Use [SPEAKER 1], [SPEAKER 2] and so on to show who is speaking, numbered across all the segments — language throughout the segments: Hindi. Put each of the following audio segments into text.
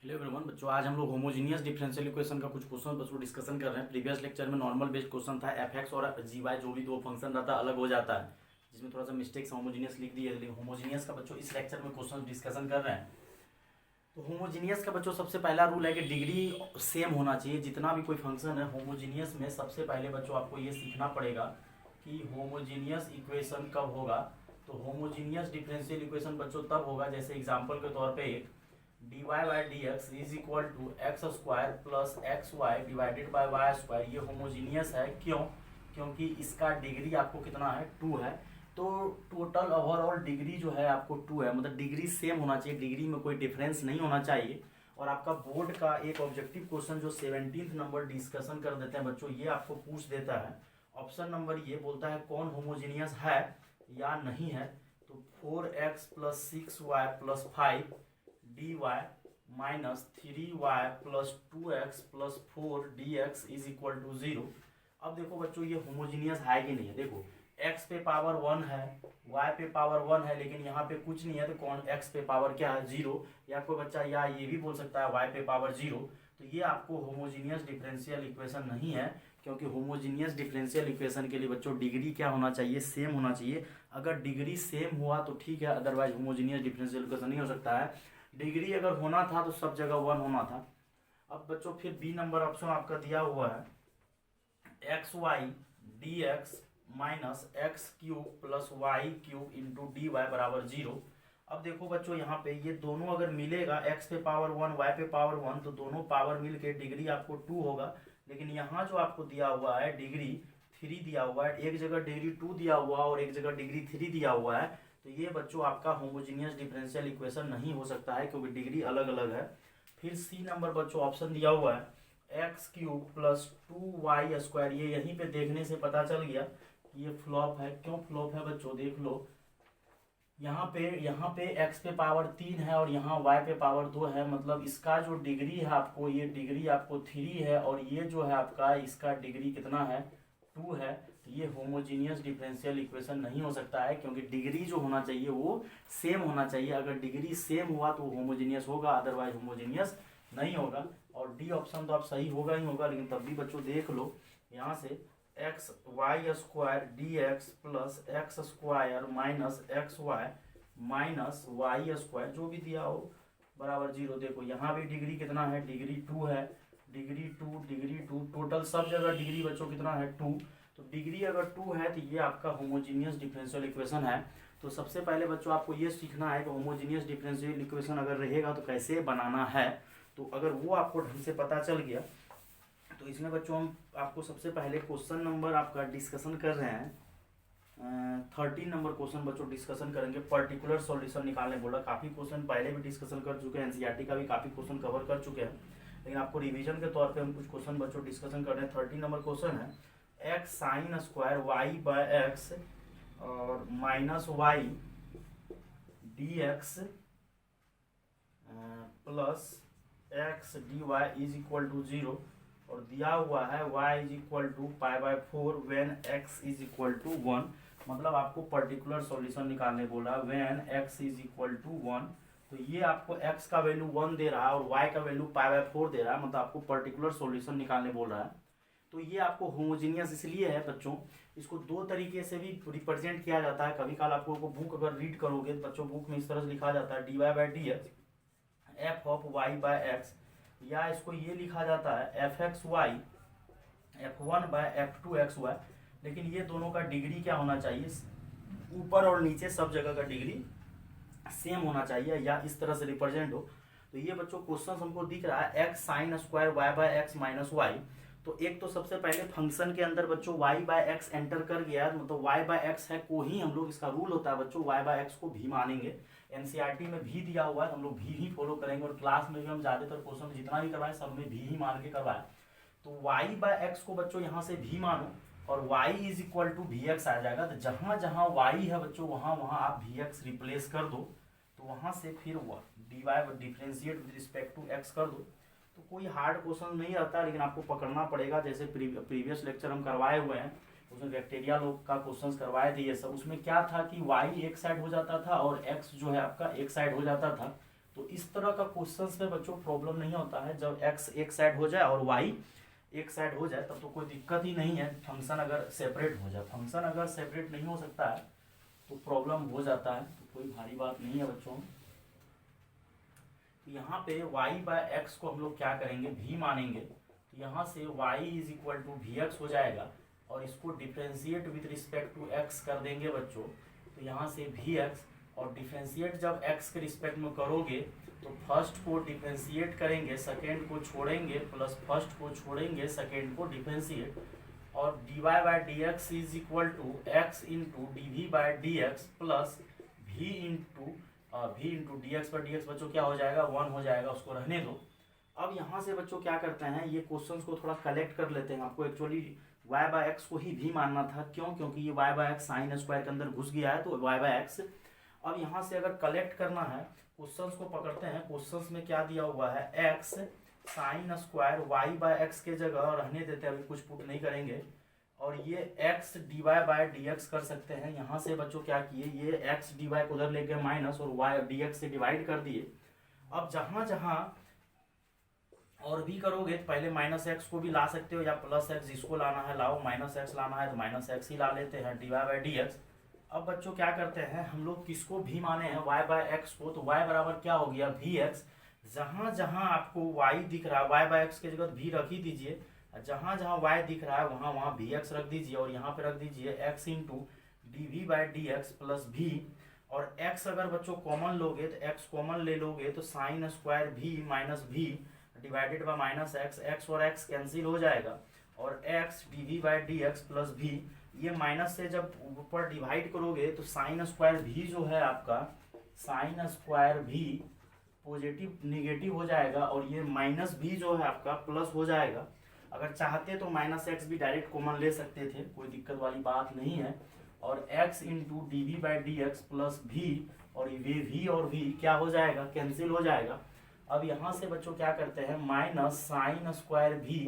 [SPEAKER 1] हेलो एवरीवन बच्चों, आज हम लोग होमोजीनियस डिफरेंशियल इक्वेशन का कुछ क्वेश्चन बच्चों डिस्कशन कर रहे हैं। प्रीवियस लेक्चर में नॉर्मल बेस्ड क्वेश्चन था, एफ एक्स और जी वाई जो भी दो फंक्शन रहता है अलग हो जाता है, जिसमें थोड़ा सा मिस्टेक्स होमोजीनियस लिख दिए। लेकिन होमोजीनियस का बच्चों इस लेक्चर में क्वेश्चन डिस्कशन कर रहे हैं। तो होमोजीनियस का बच्चों सबसे पहला रूल है कि डिग्री सेम होना चाहिए। जितना भी कोई फंक्शन है होमोजीनियस में, सबसे पहले बच्चों आपको ये सीखना पड़ेगा कि होमोजीनियस इक्वेशन कब होगा। तो होमोजीनियस डिफरेंशियल इक्वेशन बच्चों तब होगा, जैसे एग्जाम्पल के तौर पे एक dy by d x is equal to x square plus x y divided by y square. ये होमोजीनियस है, क्यों? क्योंकि इसका डिग्री आपको कितना है, 2 है। तो टोटल ओवरऑल डिग्री जो है आपको 2 है, मतलब डिग्री सेम होना चाहिए, डिग्री में कोई डिफरेंस नहीं होना चाहिए। और आपका बोर्ड का एक ऑब्जेक्टिव क्वेश्चन जो 17th नंबर डिस्कशन कर देते हैं बच्चों, ये आपको पूछ देता है। ऑप्शन नंबर ये बोलता है कौन होमोजीनियस है या नहीं है। तो 4x plus 6y plus 5 dy minus 3y plus 2x plus 4 dx is equal to 0। अब देखो बच्चों ये होमोजीनियस है कि नहीं है। देखो x पे पावर 1 है, y पे पावर 1 है, लेकिन यहाँ पे कुछ नहीं है। तो कौन x पे पावर क्या है, 0। या कोई बच्चा या ये भी बोल सकता है y पे पावर 0। तो ये आपको होमोजीनियस डिफरेंशियल इक्वेशन नहीं है, क्योंकि होमोजीनियस डिफरेंशियल इक्वेशन के लिए बच्चों डिग्री क्या होना चाहिए, सेम होना चाहिए। अगर डिग्री सेम हुआ तो ठीक है, अदरवाइज होमोजीनियस डिफरेंशियल इक्वेशन नहीं हो सकता है। डिग्री अगर होना था तो सब जगह 1 होना था। अब बच्चों फिर बी नंबर ऑप्शन आपका दिया हुआ है x y d x minus x cube plus y cube into d y बराबर 0। अब देखो बच्चों यहाँ पे ये दोनों अगर मिलेगा, x पे पावर 1 y पे पावर 1, तो दोनों पावर मिल के डिग्री आपको 2 होगा। लेकिन यहाँ जो आपको दिया हुआ है डिग्री 3 दिया हुआ है, एक जगह डिग्री 2 दिया हुआ है और एक जगह डिग्री 3 दिया हुआ है। तो ये बच्चों आपका होमोजीनियस डिफरेंशियल इक्वेशन नहीं हो सकता है, क्योंकि डिग्री अलग अलग है। फिर सी नंबर बच्चों ऑप्शन दिया हुआ है x cube plus 2y square. ये यहीं पे देखने से पता चल गया कि ये फ्लॉप है। क्यों फ्लॉप है बच्चों, देख लो यहाँ पे x पे पावर 3 है और यहाँ y पे पावर 2 है, मतलब इसका जो डिग्री है आपको, ये डिग्री आपको 3 है और ये जो है आपका इसका डिग्री कितना है, 2 है। तो ये होमोजीनियस डिफरेंशियल इक्वेशन नहीं हो सकता है, क्योंकि डिग्री जो होना चाहिए वो सेम होना चाहिए। अगर डिग्री सेम हुआ तो होमोजीनियस होगा, अदरवाइज होमोजीनियस नहीं होगा। और डी ऑप्शन तो आप सही होगा ही होगा, लेकिन तब भी बच्चों देख लो यहाँ से x y square d x plus x square minus x y minus y square जो भी दिया हो बराबर 0। देखो यहाँ भी डिग्री कितना है, डिग्री 2 है, डिग्री 2 डिग्री 2, टोटल सब जगह डिग्री बच्चों कितना है, 2। तो डिग्री अगर 2 है तो ये आपका होमोजीनियस डिफरेंशियल इक्वेशन है। तो सबसे पहले बच्चों आपको ये सीखना है कि होमोजीनियस डिफरेंशियल इक्वेशन अगर रहेगा तो कैसे बनाना है। तो अगर वो आपको ढंग से पता चल गया तो इसमें बच्चों हम आपको सबसे पहले क्वेश्चन नंबर आपका डिस्कशन कर रहे हैं। 13 नंबर क्वेश्चन बच्चों डिस्कशन करेंगे। पर्टिकुलर सॉल्यूशन निकालने बोला, काफ़ी क्वेश्चन पहले भी डिस्कशन कर चुके हैं, एनसीईआरटी का भी काफ़ी क्वेश्चन कवर कर चुके हैं, लेकिन आपको रिवीजन के तौर पे हम कुछ क्वेश्चन बच्चों डिस्कशन कर रहे हैं। 13 नंबर क्वेश्चन है x sine square y by x और minus y d x plus x d y is equal to 0। और दिया हुआ है y is equal to pi by 4 when x is equal to 1। मतलब आपको पर्टिकुलर सॉल्यूशन निकालने बोला when x is equal to 1। तो ये आपको x का वैल्यू 1 दे रहा है और y का वैल्यू पाई बाय 4 दे रहा है, मतलब आपको पर्टिकुलर सॉल्यूशन निकालने बोल रहा है। तो ये आपको होमोजीनियस इसलिए है बच्चों, इसको दो तरीके से भी रिप्रेजेंट किया जाता है। कभी काल आपको बुक अगर रीड करोगे तो बच्चों बुक में इस तरह से लिखा जाता है dy by d x f of y by x, या इसको ये लिखा जाता है f x y f one by f two x y. लेकिन ये दोनों का डिग्री क्या होना चाहिए, ऊपर और नीचे सब जगह का डिग्री सेम होना चाहिए, या इस तरह से रिप्रेजेंट हो। तो ये बच्चों क्वेश्चन हमको दिख रहा है x sine square y by x minus y. तो एक तो सबसे पहले फंक्शन के अंदर बच्चों y बाय एक्स एंटर कर गया, मतलब y बाय एक्स है को ही हम लोग, इसका रूल होता है बच्चों y बाय एक्स को भी मानेंगे। एनसीईआरटी में भी दिया हुआ है, हम लोग भी ही फॉलो करेंगे, और क्लास में भी हम ज़्यादातर क्वेश्चन जितना भी करवाएं सब में भी ही मान के करवाएं। तो y बाय एक्स को बच्चों यहाँ से भी मानो और y is equal to v x आ जाएगा। तो जहाँ जहाँ y है बच्चों वहाँ वहाँ आप वी एक्स रिप्लेस कर दो, तो वहाँ से फिर d y differentiate with respect to x कर दो। तो कोई हार्ड क्वेश्चन नहीं रहता, लेकिन आपको पकड़ना पड़ेगा। जैसे प्रीवियस लेक्चर हम करवाए हुए हैं, उसमें बैक्टीरिया लोग का क्वेश्चंस करवाए थे ये सब। उसमें क्या था कि y एक साइड हो जाता था और x जो है आपका एक साइड हो जाता था। तो इस तरह का क्वेश्चंस में बच्चों प्रॉब्लम नहीं होता है। जब x एक साइड हो जाए और y एक साइड हो जाए तब तो कोई दिक्कत ही नहीं है, फंक्शन अगर सेपरेट हो जाए। फंक्शन अगर सेपरेट नहीं हो सकता है तो प्रॉब्लम हो जाता है, तो कोई भारी बात नहीं है बच्चों। तो यहाँ पे y/x को हम लोग क्या करेंगे, v मानेंगे। तो यहाँ से y is equal to vx हो जाएगा और इसको differentiate with respect to x कर देंगे बच्चों। तो यहाँ से vx, और डिफ्रेंशिएट जब x के रिस्पेक्ट में करोगे तो फर्स्ट को डिफ्रेंशिएट करेंगे, सेकेंड को छोड़ेंगे, प्लस फर्स्ट को छोड़ेंगे, सेकेंड को डिफ्रेंशिएट, और dy/dx is equal to x into dv/dx plus v into dx/dx बच्चों क्या हो जाएगा, 1 हो जाएगा, उसको रहने दो। अब यहाँ से बच्चों क्या करते हैं, ये क्वेश्चंस को थोड़ा कलेक्ट कर लेते हैं। आपको एक्चुअली y/x को ही v मानना था, क्यों, क्योंकि ये y/x साइन स्क्वायर के अंदर घुस गया है, तो y/x। अब यहाँ से अगर कलेक्ट करना है, क्वेश्चंस को पकड़ते हैं। क्वेश्चंस में क्या दिया हुआ है, x साइन स्क्वायर y/x के जगह रहने देते हैं, अभी कुछ पुट नहीं करेंगे, और ये x dy/dx कर सकते हैं। यहाँ से बच्चों क्या किए, ये x dy को उधर लेके माइनस और y dx से डिवाइड कर दिए। अब जहाँ जहाँ और भी करोगे तो पहले -x को भी ला सकते हो, या +x जिसको लाना है लाओ, -x लाना है तो -x ही ला लेते हैं, dy/dx। अब बच्चों क्या करते हैं, हम लोग किसको भी माने हैं, y/x को, तो y बराबर क्या हो गया, vx। जहाँ जहाँ आपको y दिख रहा है, y/x के जगह v रख ही दीजिए, जहाँ जहाँ y दिख रहा है वहाँ वहाँ vx रख दीजिए, और यहाँ पे रख दीजिए x into dv/dx plus v। और x अगर बच्चों कॉमन लोगे तो x कॉमन ले लोगे तो sine square v minus v divided by -x, x और x कैंसिल हो जाएगा, और x dv/dx प्लस v। ये माइनस से जब ऊपर डिवाइड करोगे तो साइन स्क्वायर v जो है आपका, sine square v positive negative हो जाएगा, और ये -v जो है आपका प्लस हो जाएगा। अगर चाहते तो -x भी डायरेक्ट कॉमन ले सकते थे, कोई दिक्कत वाली बात नहीं है, और x into dv/dx plus v, और ये v और v क्या हो जाएगा, कैंसिल हो जाएगा। अब यहाँ से बच्चों क्या करते हैं, minus sine square v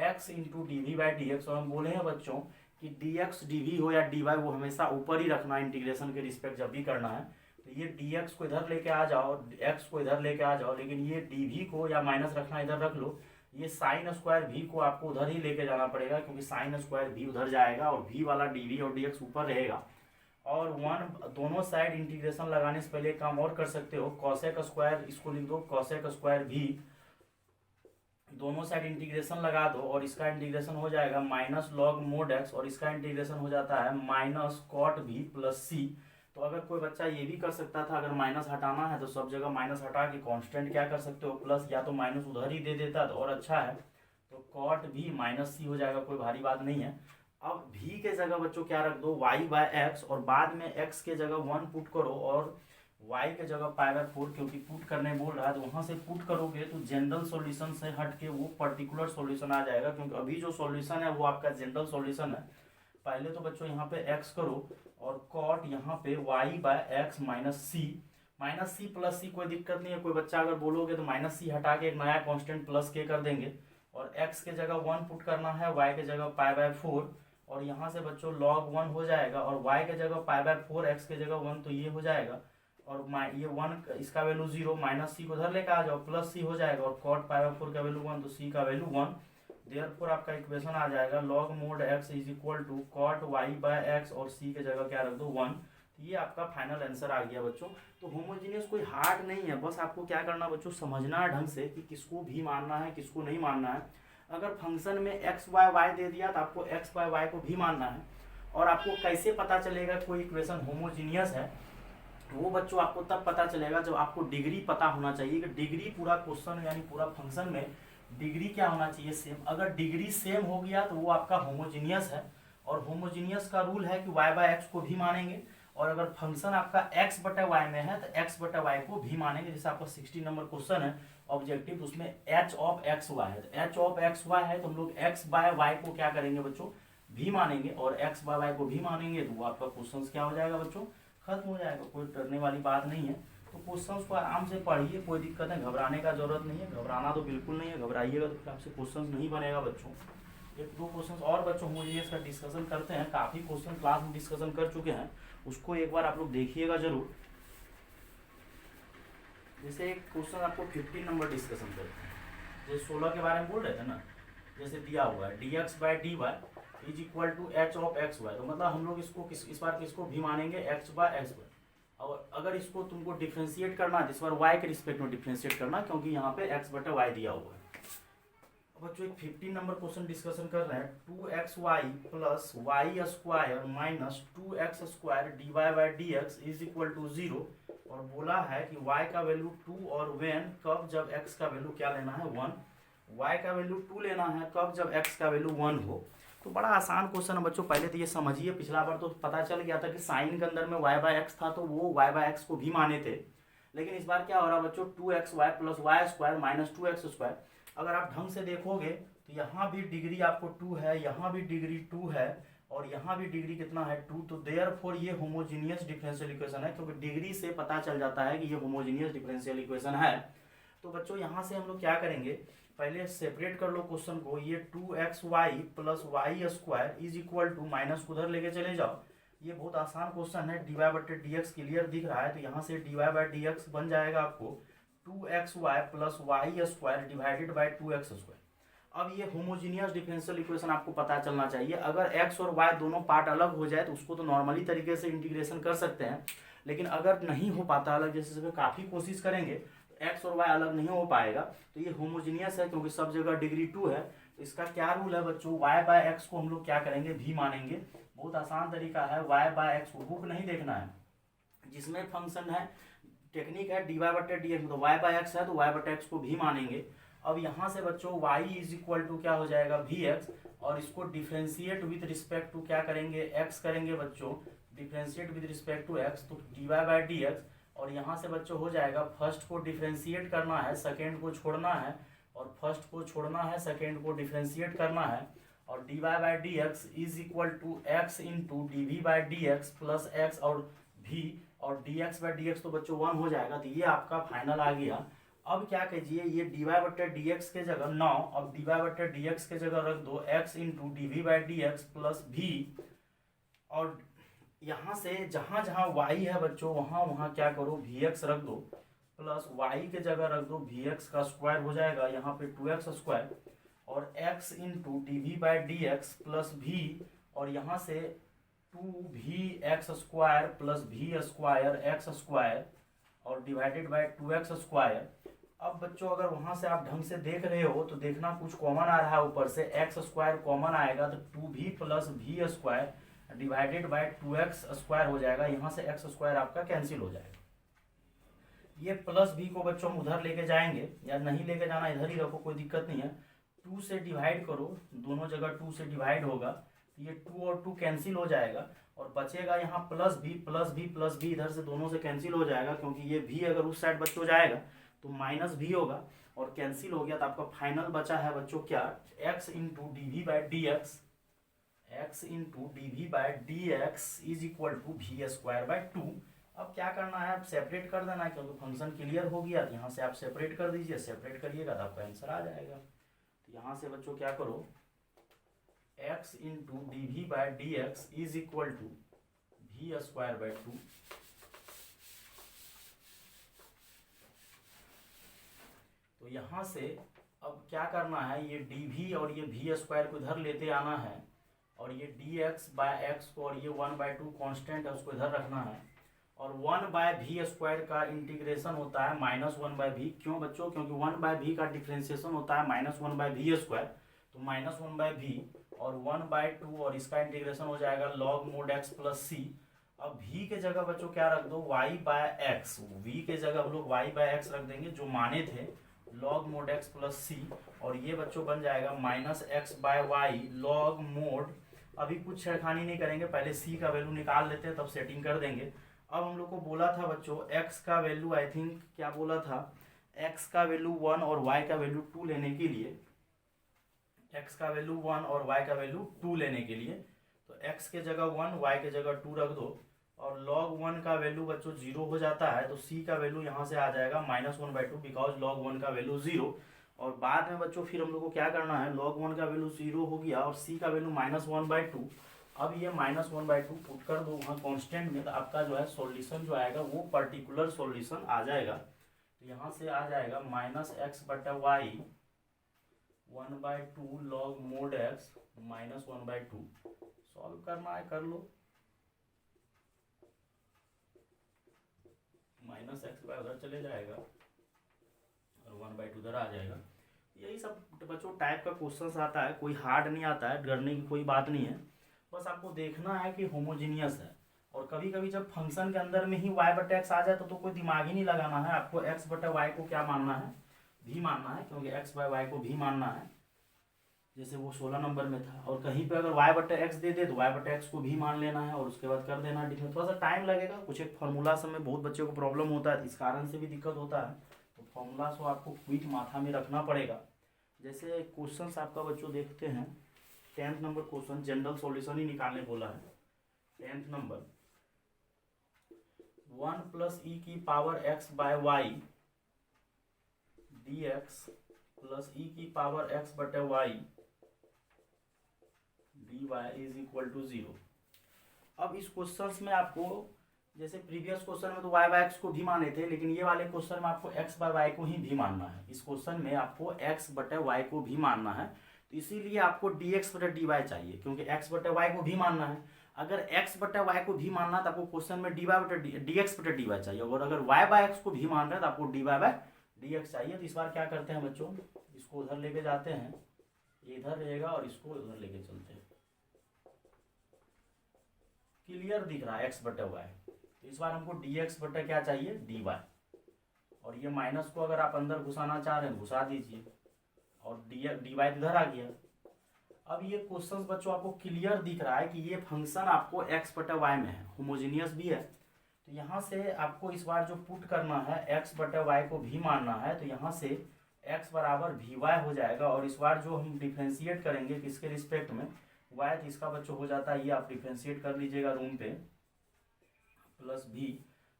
[SPEAKER 1] x into dv/dx, और हम बोले हैं बच्चों कि dx dv हो या dy वो हमेशा ऊपर ही रखना, इंटीग्रेशन के रिस्पेक्ट जब भी करना है। तो ये dx को इधर लेके आ जाओ, x को इधर लेके आ जाओ, लेकिन ये dv को या माइनस रखना इधर रख लो। ये साइन स्क्वायर v को आपको उधर ही लेके जाना पड़ेगा, क्योंकि साइन स्क्वायर v उधर जाएगा और v वाला dv और dx ऊपर रहेगा। और 1 दोनों साइड इंटीग्रेशन लगाने से पहले काम और कर सकते हो, कॉसेक स्क्वायर इसको लिख दो, कॉसेक स्क्वायर v, दोनों साइड इंटीग्रेशन लगा दो, और इसका इंटीग्रेशन हो जाएगा माइनस लॉग मोड x, और इसका इंटीग्रेशन हो जाता है minus cot v plus c। तो अगर कोई बच्चा ये भी कर सकता था, अगर माइनस हटाना है तो सब जगह माइनस हटा के कांस्टेंट क्या कर सकते हो, प्लस, या तो माइनस उधर ही दे देता तो और अच्छा है, तो कॉट v माइनस c हो जाएगा, कोई भारी बात नहीं है। अब v के जगह बच्चों क्या रख दो, y/x, और बाद में x के जगह 1 पुट करो, और y के जगह π/4, क्योंकि पुट करने बोल रहा है तो वहां से पुट करोगे तो जनरल सॉल्यूशन से हट के वो पर्टिकुलर सॉल्यूशन आ जाएगा, क्योंकि अभी जो सॉल्यूशन है वो आपका जनरल सॉल्यूशन है। पहले तो बच्चों यहाँ पे x करो, और कॉट यहाँ पे y/x minus c plus c, कोई दिक्कत नहीं है। कोई बच्चा अगर बोलोगे तो -c हटा के एक नया कांस्टेंट प्लस k कर देंगे, और x के जगह 1 पुट करना है, y के जगह π/4, और यहाँ से बच्चों log 1 हो जाएगा, और y के जगह π/4, x के जगह 1, तो ये हो जाएगा, और ये 1 इसका वैल्यू 0, माइनस c को उधर लेकर आ जाओ, प्लस c हो जाएगा, और कॉट π/4 का वैल्यू 1, तो c का वैल्यू 1। देयरफॉर आपका इक्वेशन आ जाएगा log mod x is equal to cot y/x, और c के जगह क्या रख दो 1। ये आपका फाइनल आंसर आ गया बच्चों। तो होमोजेनियस कोई हार्ड नहीं है, बस आपको क्या करना बच्चों, समझना है ढंग से कि किसको भी मानना है किसको नहीं मानना है। अगर फंक्शन में x y y दे दिया तो आपको x y y को भी मानना है। और आपको कैसे पता चलेगा कोई इक्वेशन होमोजीनियस है, वो बच्चों आपको तब पता चलेगा जब आपको डिग्री पता होना चाहिए, कि डिग्री पूरा क्वेश्चन यानी पूरा फंक्शन में डिग्री क्या होना चाहिए, सेम। अगर डिग्री सेम हो गया तो वो आपका होमोजीनियस है, और होमोजीनियस का रूल है कि y/x को भी मानेंगे, और अगर फंक्शन आपका x/y में है तो x/y को भी मानेंगे। जैसे आपका 60 नंबर क्वेश्चन है ऑब्जेक्टिव, उसमें h(x(y) है, तो h(x(y) है तो हम लोग x/y को क्या करेंगे बच्चों, भी मानेंगे, और x/y को भी मानेंगे, तो वो आपका क्वेश्चन क्या हो जाएगा बच्चों, खत्म हो जाएगा। कोई डरने वाली बात नहीं है। तो क्वेश्चंस को आराम से पढ़िए, कोई दिक्कत है, घबराने का जरूरत नहीं है, घबराना तो बिल्कुल नहीं है, घबराइएगा तो फिर आपसे क्वेश्चंस नहीं बनेगा बच्चों। एक दो क्वेश्चंस और बच्चों होमोजेनियस का डिस्कशन करते हैं, काफ़ी क्वेश्चन क्लास में डिस्कशन कर चुके हैं, उसको एक बार आप लोग देखिएगा जरूर। जैसे एक क्वेश्चन आपको 15 नंबर डिस्कशन करते हैं, जैसे 16 के बारे में बोल रहे थे ना, जैसे दिया हुआ है dx by d y is equal to h of x y, तो मतलब हम लोग इसको इस बार किसको भी मानेंगे एक्स बाय एक्स वाई। और अगर इसको तुमको डिफ्रेंशिएट करना है इस बार वाई के रिस्पेक्ट में डिफ्रेंशिएट करना, क्योंकि यहाँ पे एक्स बटा वाई दिया हुआ है। अब बच्चों एक 15 नंबर क्वेश्चन डिस्कशन कर रहे हैं, 2xy plus y square minus 2x square d y by d x is equal to 0, और बोला है कि y का वैल्यू 2 और व्हेन कब जब x का वैल्यू क्या लेना है 1, y का वैल्यू 2 लेना है कब जब x का वैल्यू 1 हो। तो बड़ा आसान क्वेश्चन है बच्चों, पहले तो ये समझिए, पिछला बार तो पता चल गया था कि साइन के अंदर में y बाय एक्स था तो वो y बाय एक्स को भी माने थे, लेकिन इस बार क्या हो रहा है बच्चों 2xy plus y square minus 2x square. अगर आप ढंग से देखोगे तो यहाँ भी डिग्री आपको 2 है, यहाँ भी डिग्री 2 है, और यहाँ भी डिग्री कितना है 2, तो देयरफॉर ये होमोजीनियस डिफरेंशियल इक्वेशन है, क्योंकि डिग्री से पता चल जाता है कि ये होमोजीनियस डिफरेंशियल इक्वेशन है। तो बच्चों यहाँ से हम लोग क्या करेंगे, पहले सेपरेट कर लो क्वेश्चन को, ये 2xy plus y square is equal to minus उधर लेके चले जाओ, ये बहुत आसान क्वेश्चन है, डी वाई बटे डी एक्स क्लियर दिख रहा है, तो यहाँ से d y by d x बन जाएगा आपको 2xy plus y square divided by 2x square. अब ये होमोजीनियस डिफरेंशियल इक्वेशन आपको पता चलना चाहिए, अगर x और y दोनों पार्ट अलग हो जाए तो उसको तो नॉर्मली तरीके से इंटीग्रेशन कर सकते हैं, लेकिन अगर नहीं हो पाता अलग, जैसे काफ़ी कोशिश करेंगे तो x और y अलग नहीं हो पाएगा, तो ये होमोजीनियस है क्योंकि सब जगह डिग्री 2 है। तो इसका क्या रूल है बच्चों, y बाय एक्स को हम लोग क्या करेंगे भी मानेंगे, बहुत आसान तरीका है, y बाय एक्स को बुक नहीं देखना है, जिसमें फंक्शन है टेक्निक है डी वाई बटे डी एक्स, तो वाई बाय एक्स है तो वाई बटे एक्स को भी मानेंगे। अब यहाँ से बच्चों y इज इक्वल टू क्या हो जाएगा वी एक्स, और इसको डिफ्रेंशिएट विद रिस्पेक्ट टू क्या करेंगे x करेंगे बच्चों, differentiate with respect to x, तो d y by d x, और यहाँ से बच्चों हो जाएगा फर्स्ट को डिफ्रेंशिएट करना है सेकेंड को छोड़ना है, और फर्स्ट को छोड़ना है सेकेंड को डिफ्रेंशिएट करना है, और d y by d x is equal to x into d v by d x plus x और v, और dx बाई डी एक्स तो बच्चों 1 हो जाएगा, तो ये आपका फाइनल आ गया। अब क्या कीजिए, ये डी वाई बटे डी एक्स के जगह 9, अब डी वाई बटे डी एक्स के जगह रख दो x into d v by d x plus v, और यहाँ से जहाँ जहाँ y है बच्चों वहाँ वहाँ क्या करो vx रख दो, प्लस y के जगह रख दो vx का स्क्वायर हो जाएगा, यहाँ पे 2x स्क्वायर, और x into d v by d x plus v, और यहाँ से 2vx square plus v square x square और डिवाइडेड बाय 2x स्क्वायर। अब बच्चों अगर वहां से आप ढंग से देख रहे हो तो देखना कुछ कॉमन आ रहा है, ऊपर से x स्क्वायर कॉमन आएगा तो 2v plus v square divided by 2x square हो जाएगा, यहाँ से x स्क्वायर आपका कैंसिल हो जाएगा। ये प्लस v को बच्चों हम उधर लेके जाएंगे, या नहीं लेके जाना इधर ही रखो कोई दिक्कत नहीं है, 2 से डिवाइड करो, दोनों जगह 2 से डिवाइड होगा, ये 2 और 2 कैंसिल हो जाएगा, और बचेगा यहाँ प्लस भी प्लस भी प्लस भी, इधर से दोनों से कैंसिल हो जाएगा, क्योंकि ये भी अगर उस साइड बच्चों जाएगा तो माइनस भी होगा, और कैंसिल हो गया, तो आपका फाइनल बचा है बच्चों क्या, x into d v by d x, x into d v by d x is equal to v square by 2। अब क्या करना है, आप सेपरेट कर देना है, क्योंकि फंक्शन क्लियर हो गया, तो यहाँ से आप सेपरेट कर दीजिए, सेपरेट करिएगा तो आपका आंसर आ जाएगा। तो यहाँ से बच्चों क्या करो, x into d v by d x is equal to v square by 2, तो यहाँ से अब क्या करना है, ये डी वी और ये वी स्क्वायर को इधर लेते आना है, और ये डी एक्स बाय एक्स को, और ये 1/2 कॉन्स्टेंट है उसको इधर रखना है, और 1/v स्क्वायर का इंटीग्रेशन होता है -1/v। क्यों बच्चों, क्योंकि 1/v का डिफ्रेंसिएशन होता है -1/v स्क्वायर, तो -1/v और 1/2, और इसका इंटीग्रेशन हो जाएगा log mod x प्लस सी। अब v के जगह बच्चों क्या रख दो, y बाय एक्स, v के जगह हम लोग y बाय एक्स रख देंगे जो माने थे, log mod x plus c, और ये बच्चों बन जाएगा -x by y log mod। अभी कुछ छेड़खानी नहीं करेंगे, पहले c का वैल्यू निकाल लेते हैं तब सेटिंग कर देंगे। अब हम लोग को बोला था बच्चों x का वैल्यू, आई थिंक क्या बोला था, x का वैल्यू 1 और y का वैल्यू 2 लेने के लिए, x का वैल्यू 1 और y का वैल्यू 2 लेने के लिए, तो x के जगह 1 y के जगह 2 रख दो, और log 1 का वैल्यू बच्चों 0 हो जाता है, तो c का वैल्यू यहाँ से आ जाएगा -1/2, बिकॉज log 1 का वैल्यू 0। और बाद में बच्चों फिर हम लोग को क्या करना है, log 1 का वैल्यू 0 हो गया और c का वैल्यू -1/2, अब ये -1/2 पुट कर दो वहाँ कांस्टेंट में, तो आपका जो है सॉल्यूशन जो आएगा वो पर्टिकुलर सॉल्यूशन आ जाएगा। तो यहाँ से आ जाएगा -x/y 1/2 log mod x -1/2। Solve करना है कर लो। -x उधर चले जाएगा और 1/2 उधर आ जाएगा। यही सब बच्चों टाइप का क्वेश्चन आता है, कोई हार्ड नहीं आता है, डरने की कोई बात नहीं है। बस आपको देखना है कि होमोजीनियस है। और कभी कभी जब फंक्शन के अंदर में ही y/x आ जाए तो कोई दिमाग ही नहीं लगाना है, आपको x/y को क्या मानना है, भी मानना है, क्योंकि x/y को भी मानना है, जैसे वो 16 नंबर में था। और कहीं पे अगर y/x दे दे तो y/x को भी मान लेना है और उसके बाद कर देना है डिफरेंस। थोड़ा सा टाइम लगेगा, कुछ एक फॉर्मूला सब में बहुत बच्चों को प्रॉब्लम होता है, इस कारण से भी दिक्कत होता है। तो फॉर्मूला को आपको क्विक माथा में रखना पड़ेगा। जैसे क्वेश्चंस आपका बच्चों देखते हैं, 10th number question general solution ही निकालने बोला है। 10th number 1 + e⁻x/y dx + e⁻x/y dy = 0। अब इस क्वेश्चन में आपको, जैसे प्रीवियस क्वेश्चन में तो y/x को भी माने थे, लेकिन ये वाले क्वेश्चन में आपको x/y को ही भी मानना है। इस क्वेश्चन में आपको x/y को भी मानना है, तो इसीलिए आपको dx/dy चाहिए, क्योंकि x/y को भी मानना है। अगर x/y को भी मानना है तो आपको क्वेश्चन में dx/dy चाहिए, और अगर y/x को भी मान रहे हैं तो आपको dy/dx चाहिए। तो इस बार क्या करते हैं बच्चों, इसको उधर लेके जाते हैं, इधर रहेगा और इसको उधर लेके चलते हैं। क्लियर दिख रहा है x/y। तो इस बार हमको dx/ क्या चाहिए, dy। और ये माइनस को अगर आप अंदर घुसाना चाह रहे हैं घुसा दीजिए, और dy इधर आ गया। अब ये क्वेश्चंस बच्चों आपको क्लियर दिख रहा है कि ये फंक्शन आपको x/y में है, होमोजीनियस भी है। तो यहाँ से आपको इस बार जो पुट करना है, x/y को भी मानना है, तो यहाँ से x = vy हो जाएगा। और इस बार जो हम डिफ्रेंशिएट करेंगे किसके रिस्पेक्ट में, y, तो इसका बच्चों हो जाता है, ये आप डिफ्रेंशिएट कर लीजिएगा रूम पे, +v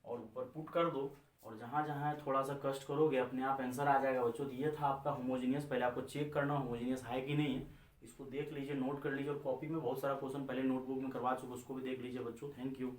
[SPEAKER 1] और ऊपर पुट कर दो। और जहाँ जहाँ थोड़ा सा कष्ट करोगे अपने आप आंसर आ जाएगा बच्चों। तो ये था आपका होमोजीनियस। पहले आपको चेक करना होमोजीनियस है कि नहीं है, इसको देख लीजिए, नोट कर लीजिए। और कॉपी में बहुत सारा क्वेश्चन पहले नोटबुक में करवा चुके, उसको भी देख लीजिए बच्चों। Thank you.